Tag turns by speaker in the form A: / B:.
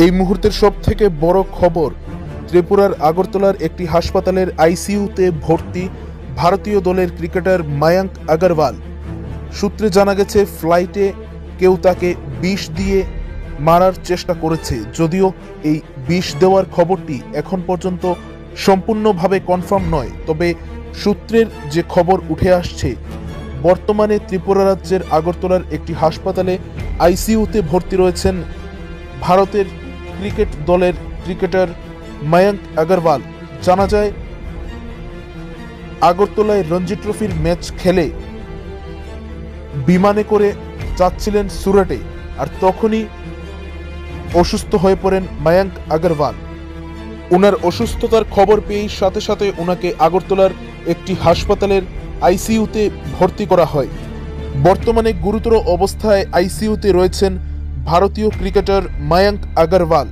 A: এই মুহূর্তের সবথেকে বড় খবর, ত্রিপুরার আগরতলার একটি হাসপাতালের আইসিইউতে ভর্তি ভারতীয় দলের ক্রিকেটার মায়াঙ্ক আগরওয়াল। সূত্রে জানা গেছে ফ্লাইটে কেউ তাকে বিষ দিয়ে মারার চেষ্টা করেছে, যদিও এই বিষ দেওয়ার খবরটি এখন পর্যন্ত সম্পূর্ণভাবে কনফার্ম নয়। তবে সূত্রের যে খবর উঠে আসছে, বর্তমানে ত্রিপুরা রাজ্যের আগরতলার একটি হাসপাতালে আইসিইউতে ভর্তি রয়েছেন ভারতের ক্রিকেট দলের ক্রিকেটার মায়াঙ্ক আগরওয়াল। জানা যায়, আগরতলায় রঞ্জি ট্রফির ম্যাচ খেলে বিমানে করে যাচ্ছিলেন সুরাটে, আর তখনই অসুস্থ হয়ে পড়েন মায়াঙ্ক আগরওয়াল। ওনার অসুস্থতার খবর পেয়েই সাথে সাথে ওনাকে আগরতলার একটি হাসপাতালের আইসিইউতে ভর্তি করা হয়। বর্তমানে গুরুতর অবস্থায় আইসিইউতে রয়েছেন ভারতীয় ক্রিকেটার মায়াঙ্ক আগরওয়াল।